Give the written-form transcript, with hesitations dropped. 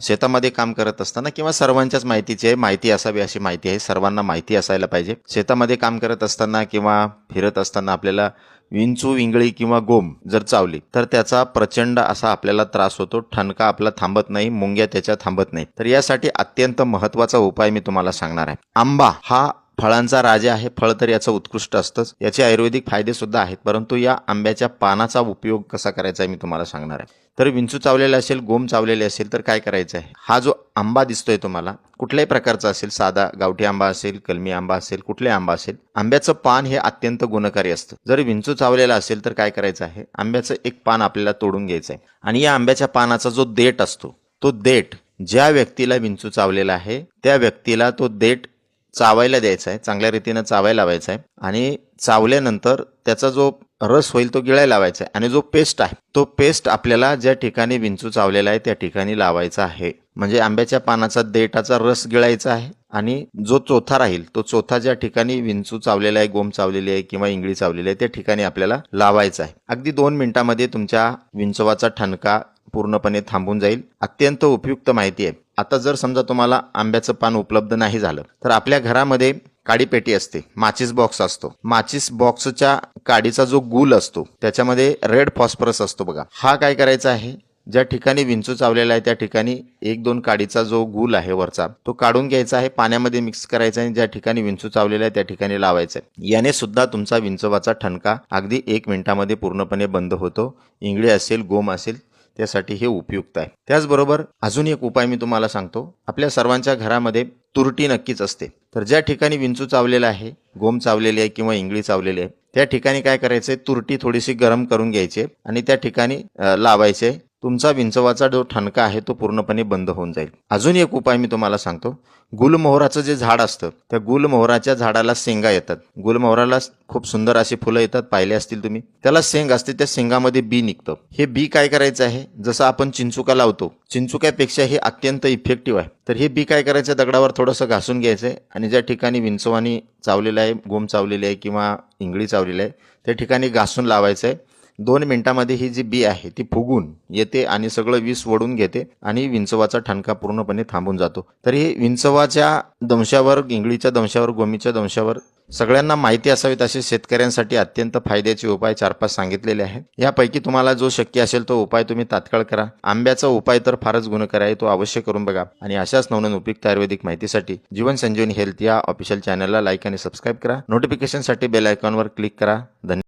शेतामध्ये काम करत असताना किंवा सर्वांच्याच माहितीची आहे, माहिती असावी अशी माहिती आहे, सर्वांना माहिती असायला पाहिजे. शेतामध्ये काम करत असताना किंवा फिरत असताना आपल्याला विंचू, इंगळी किंवा गोम जर चावली तर त्याचा प्रचंड असा आपल्याला त्रास होतो. ठणका आपला थांबत नाही, मुंग्या त्याच्या थांबत नाही. तर यासाठी अत्यंत महत्त्वाचा उपाय मी तुम्हाला सांगणार आहे. आंबा हा फळांचा राजा आहे. फळ तर याचं उत्कृष्ट असतंच, याचे आयुर्वेदिक फायदे सुद्धा आहेत, परंतु या आंब्याच्या पानाचा उपयोग कसा करायचा आहे मी तुम्हाला सांगणार आहे. तर विंचू चावलेला असेल, गोम चावलेले असेल तर काय करायचं आहे, हा जो आंबा दिसतोय तुम्हाला कुठल्याही प्रकारचा असेल, साधा गावठी आंबा असेल, कलमी आंबा असेल, कुठलाही आंबा असेल, आंब्याचं पान हे अत्यंत गुणकारी असतं. जर विंचू चावलेला असेल तर काय करायचं आहे, आंब्याचं एक पान आपल्याला तोडून घ्यायचं आहे आणि या आंब्याच्या पानाचा जो देठ असतो, तो देठ ज्या व्यक्तीला विंचू चावलेला आहे त्या व्यक्तीला तो देठ चावायला द्यायचा आहे, चांगल्या रीतीनं चावायला लावायचा आहे आणि चावल्यानंतर त्याचा जो रस होईल तो गिळायला लावायचा आहे आणि जो पेस्ट आहे तो पेस्ट आपल्याला ज्या ठिकाणी विंचू चावलेला आहे त्या ठिकाणी लावायचा आहे. म्हणजे आंब्याच्या पानाचा देठाचा रस गिळायचा आहे आणि जो चोथा राहील तो चोथा ज्या ठिकाणी विंचू चावलेला आहे, गोम चावलेली आहे किंवा इंगळी चावलेली आहे त्या ठिकाणी आपल्याला लावायचा आहे. अगदी 2 मिनिटांमध्ये तुमच्या विंचवाचा ठणका पूर्णपणे थांबून जाईल. अत्यंत उपयुक्त माहिती आहे. आता जर समजा तुम्हाला आंब्याचं पान उपलब्ध नाही झालं तर आपल्या घरामध्ये काडी पेटी असते, माचीस बॉक्स असतो. माचीस बॉक्सच्या काडीचा जो गूल असतो त्याच्यामध्ये रेड फॉस्फरस असतो बघा. हा काय करायचा आहे, ज्या ठिकाणी विंचू चावलेला आहे त्या ठिकाणी 1-2 काडीचा जो गूल आहे वरचा तो काढून घ्यायचा आहे, पाण्यामध्ये मिक्स करायचा आणि ज्या ठिकाणी विंचू चावलेला आहे त्या ठिकाणी लावायचा आहे. याने सुद्धा तुमचा विंचवाचा ठणका अगदी 1 मिनिटामध्ये पूर्णपणे बंद होतो. इंगळी असेल, गोम असेल त्यासाठी हे उपयुक्त आहे. त्याचबरोबर अजून एक उपाय मी तुम्हाला सांगतो. आपल्या सर्वांच्या घरामध्ये तुरटी नक्कीच असते. तर ज्या ठिकाणी विंचू चावलेला आहे, गोम चावलेली आहे किंवा इंगळी चावलेली आहे त्या ठिकाणी काय करायचंय, तुरटी थोडीशी गरम करून घ्यायची आणि त्या ठिकाणी लावायचे. तुमचा विंचवाचा जो ठणका आहे तो पूर्णपणे बंद होऊन जाईल. अजून एक उपाय मी तुम्हाला सांगतो. गुलमोहराचं जे झाड असतं त्या गुलमोहराच्या झाडाला शेंगा येतात. गुलमोहराला खूप सुंदर अशी फुलं येतात, पाहिले असतील तुम्ही. त्याला शेंग असते, त्या शेंगामध्ये बी निघतं. हे बी काय करायचं आहे, जसं आपण चिंचुका लावतो, चिंचुक्यापेक्षा हे अत्यंत इफेक्टिव्ह आहे. तर हे बी काय करायचं, दगडावर थोडंसं घासून घ्यायचं आणि ज्या ठिकाणी विंचवानी चावलेलं आहे, गोम चावलेली आहे किंवा इंगळी चावलेली आहे त्या ठिकाणी घासून लावायचं आहे. 2 मिनिटांमध्ये ही जी बी आहे ती फुगून येते आणि सगळं विष ओढून घेते आणि विंचवाचा ठणका पूर्णपणे थांबून जातो. तर हे विंचवाच्या दंशावर, इंगळीच्या दंशावर, गोमीच्या दंशावर सगळ्यांना माहिती असावीत असे शेतकऱ्यांसाठी अत्यंत फायद्याचे उपाय 4-5 सांगितलेले आहेत. यापैकी तुम्हाला जो शक्य असेल तो उपाय तुम्ही तात्काळ करा. आंब्याचा उपाय तर फारच गुणकारी आहे, तो अवश्य करून बघा. आणि अशाच नवनवीन उपयुक्त आयुर्वेदिक माहितीसाठी जीवन संजीवनी हेल्थ या ऑफिशियल चॅनलला लाईक आणि सबस्क्राईब करा. नोटिफिकेशनसाठी बेल आयकॉनवर क्लिक करा. धन्यवाद.